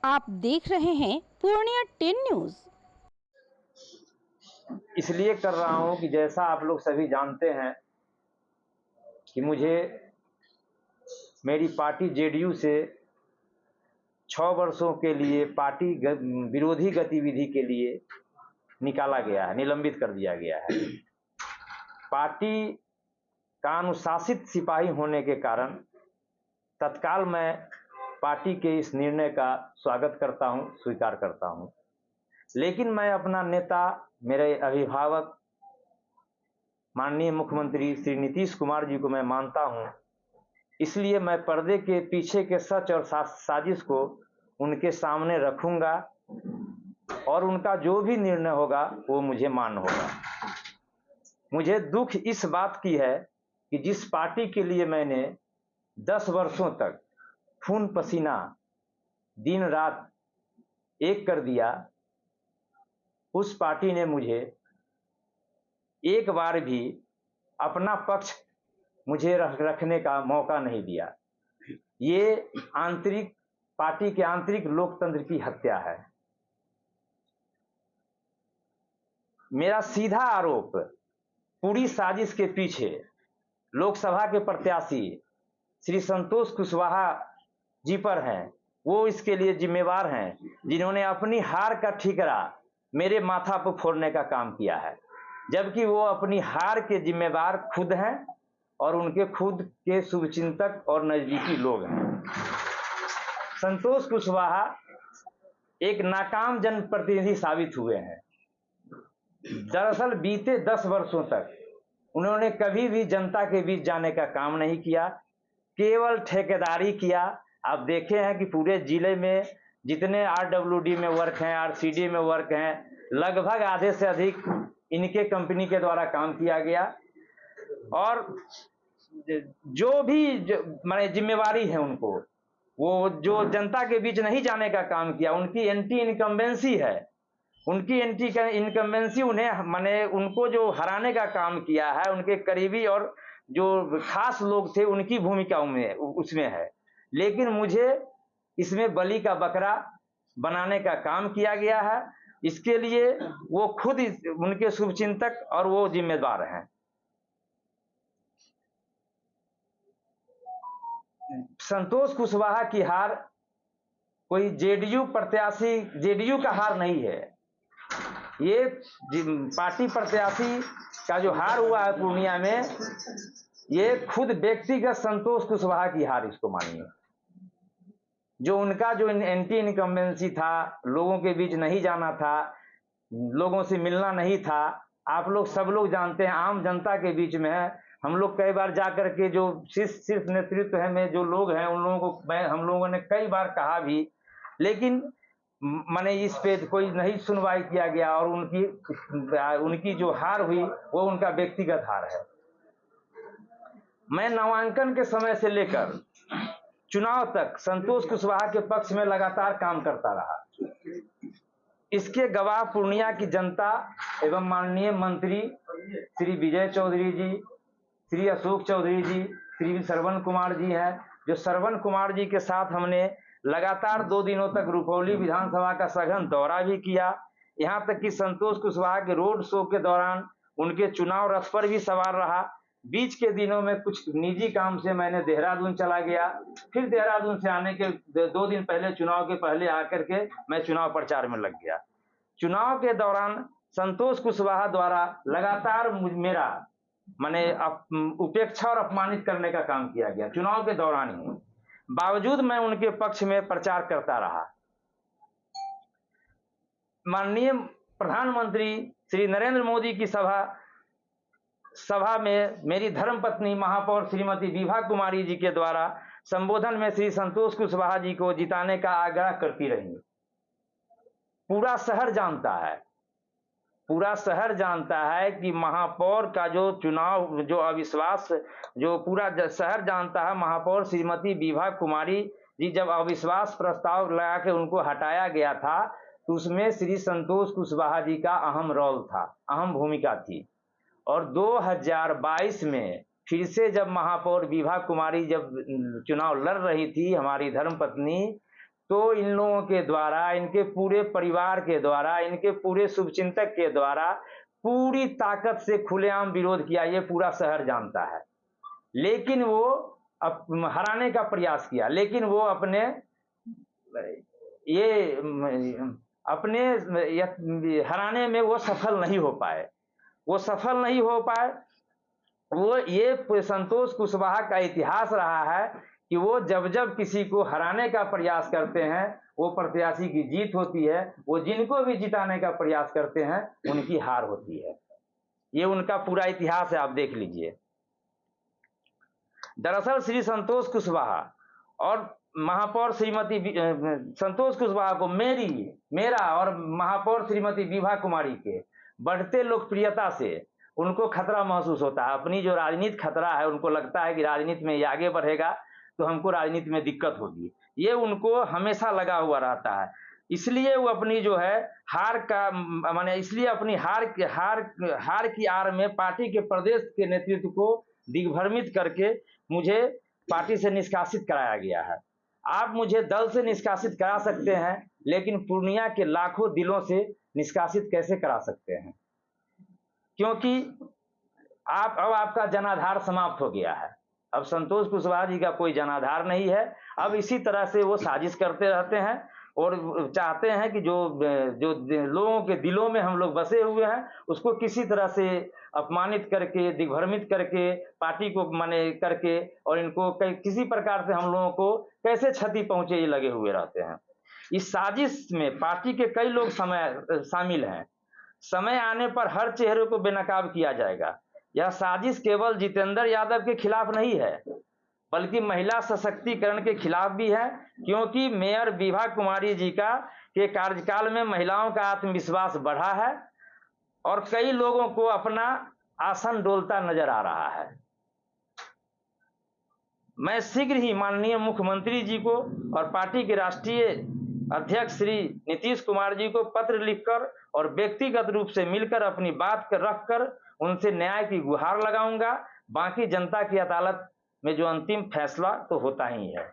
आप देख रहे हैं पूर्णिया 10 न्यूज। इसलिए कर रहा हूं कि जैसा आप लोग सभी जानते हैं कि मुझे मेरी पार्टी जेडीयू से 6 वर्षों के लिए पार्टी विरोधी गतिविधि के लिए निकाला गया है, निलंबित कर दिया गया है। पार्टी का अनुशासित सिपाही होने के कारण तत्काल मैं पार्टी के इस निर्णय का स्वागत करता हूं, स्वीकार करता हूं। लेकिन मैं अपना नेता, मेरे अभिभावक माननीय मुख्यमंत्री श्री नीतीश कुमार जी को मैं मानता हूं, इसलिए मैं पर्दे के पीछे के सच और साजिश को उनके सामने रखूंगा और उनका जो भी निर्णय होगा वो मुझे मान्य होगा। मुझे दुख इस बात की है कि जिस पार्टी के लिए मैंने 10 वर्षों तक खून पसीना दिन रात एक कर दिया, उस पार्टी ने मुझे एक बार भी अपना पक्ष मुझे रखने का मौका नहीं दिया। ये पार्टी के आंतरिक लोकतंत्र की हत्या है। मेरा सीधा आरोप पूरी साजिश के पीछे लोकसभा के प्रत्याशी श्री संतोष कुशवाहा जी पर है। वो इसके लिए जिम्मेवार हैं, जिन्होंने अपनी हार का ठीकरा मेरे माथा पर फोड़ने का काम किया है, जबकि वो अपनी हार के जिम्मेवार खुद हैं और उनके खुद के शुभचिंतक और नजदीकी लोग हैं। संतोष कुशवाहा एक नाकाम जनप्रतिनिधि साबित हुए हैं। दरअसल बीते 10 वर्षों तक उन्होंने कभी भी जनता के बीच जाने का काम नहीं किया, केवल ठेकेदारी किया। आप देखे हैं कि पूरे जिले में जितने आरडब्ल्यूडी में वर्क हैं, आरसीडी में वर्क हैं, लगभग आधे से अधिक इनके कंपनी के द्वारा काम किया गया। और जो भी माने जिम्मेवारी है उनको, वो जो जनता के बीच नहीं जाने का काम किया, उनकी एंटी इनकम्बेंसी है। उनकी एंटी इनकम्बेंसी उन्हें माने उनको जो हराने का काम किया है, उनके करीबी और जो खास लोग थे उनकी भूमिका उसमें है। लेकिन मुझे इसमें बलि का बकरा बनाने का काम किया गया है। इसके लिए वो खुद उनके शुभचिंतक और वो जिम्मेदार हैं। संतोष कुशवाहा की हार कोई जेडीयू प्रत्याशी, जेडीयू का हार नहीं है। ये पार्टी प्रत्याशी का जो हार हुआ है पूर्णिया में, ये खुद व्यक्तिगत संतोष कुशवाहा की हार इसको मानिए। जो उनका जो एंटी इनकम्बेंसी था, लोगों के बीच नहीं जाना था, लोगों से मिलना नहीं था। आप लोग सब लोग जानते हैं, आम जनता के बीच में है। हम लोग कई बार जाकर के जो शीर्ष नेतृत्व है में जो लोग हैं, उन लोगों को हम लोगों ने कई बार कहा भी, लेकिन माने इस पे कोई नहीं सुनवाई किया गया और उनकी जो हार हुई वो उनका व्यक्तिगत हार है। मैं नामांकन के समय से लेकर चुनाव तक संतोष कुशवाहा के पक्ष में लगातार काम करता रहा। इसके गवाह पूर्णिया की जनता एवं माननीय मंत्री श्री विजय चौधरी जी, श्री अशोक चौधरी जी, श्री श्रवण कुमार जी हैं। जो श्रवण कुमार जी के साथ हमने लगातार 2 दिनों तक रुपौली विधानसभा का सघन दौरा भी किया। यहां तक कि संतोष कुशवाहा के रोड शो के दौरान उनके चुनाव रथ पर भी सवार रहा। बीच के दिनों में कुछ निजी काम से मैंने देहरादून चला गया। फिर देहरादून से आने के 2 दिन पहले, चुनाव के पहले आकर के मैं चुनाव प्रचार में लग गया। चुनाव के दौरान संतोष कुशवाहा द्वारा लगातार मेरा माने उपेक्षा और अपमानित करने का काम किया गया चुनाव के दौरान ही। बावजूद मैं उनके पक्ष में प्रचार करता रहा। माननीय प्रधानमंत्री श्री नरेंद्र मोदी की सभा में मेरी धर्मपत्नी महापौर श्रीमती विभा कुमारी जी के द्वारा संबोधन में श्री संतोष कुशवाहा जी को जिताने का आग्रह करती रही। पूरा शहर जानता है कि महापौर का जो चुनाव, जो अविश्वास, जो पूरा शहर जानता है, महापौर श्रीमती विभा कुमारी जी जब अविश्वास प्रस्ताव लगा के उनको हटाया गया था, तो उसमें श्री संतोष कुशवाहा जी का अहम रोल था, अहम भूमिका थी। और 2022 में फिर से जब महापौर विभा कुमारी जब चुनाव लड़ रही थी, हमारी धर्मपत्नी, तो इन लोगों के द्वारा, इनके पूरे परिवार के द्वारा, इनके पूरे शुभचिंतक के द्वारा पूरी ताकत से खुलेआम विरोध किया, ये पूरा शहर जानता है। लेकिन वो हराने का प्रयास किया, लेकिन वो अपने हराने में वो सफल नहीं हो पाए। वो ये संतोष कुशवाहा का इतिहास रहा है कि वो जब जब किसी को हराने का प्रयास करते हैं, वो प्रत्याशी की जीत होती है, वो जिनको भी जिताने का प्रयास करते हैं उनकी हार होती है। ये उनका पूरा इतिहास है, आप देख लीजिए। दरअसल श्री संतोष कुशवाहा और महापौर श्रीमती संतोष कुशवाहा को मेरा और महापौर श्रीमती विभा कुमारी के बढ़ते लोकप्रियता से उनको खतरा महसूस होता है। अपनी जो राजनीति खतरा है, उनको लगता है कि राजनीति में ये आगे बढ़ेगा तो हमको राजनीति में दिक्कत होगी, ये उनको हमेशा लगा हुआ रहता है। इसलिए वो अपनी जो है अपनी हार की आड़ में पार्टी के प्रदेश के नेतृत्व को दिग्भ्रमित करके मुझे पार्टी से निष्कासित कराया गया है। आप मुझे दल से निष्कासित करा सकते हैं, लेकिन पूर्णिया के लाखों दिलों से निष्कासित कैसे करा सकते हैं? क्योंकि अब आपका जनाधार समाप्त हो गया है। अब संतोष कुशवाहा जी का कोई जनाधार नहीं है। अब इसी तरह से वो साजिश करते रहते हैं और चाहते हैं कि जो लोगों के दिलों में हम लोग बसे हुए हैं उसको किसी तरह से अपमानित करके, दिग्भ्रमित करके, पार्टी को माने करके, और इनको किसी प्रकार से हम लोगों को कैसे क्षति पहुंचे, ये लगे हुए रहते हैं। इस साजिश में पार्टी के कई लोग शामिल हैं। समय आने पर हर चेहरे को बेनकाब किया जाएगा। यह साजिश केवल जितेंद्र यादव के खिलाफ नहीं है, बल्कि महिला सशक्तिकरण के खिलाफ भी है, क्योंकि मेयर विभा कुमारी जी के कार्यकाल में महिलाओं का आत्मविश्वास बढ़ा है और कई लोगों को अपना आसन डोलता नजर आ रहा है। मैं शीघ्र ही माननीय मुख्यमंत्री जी को और पार्टी के राष्ट्रीय अध्यक्ष श्री नीतीश कुमार जी को पत्र लिखकर और व्यक्तिगत रूप से मिलकर अपनी बात रखकर उनसे न्याय की गुहार लगाऊंगा। बाकी जनता की अदालत में जो अंतिम फैसला तो होता ही है।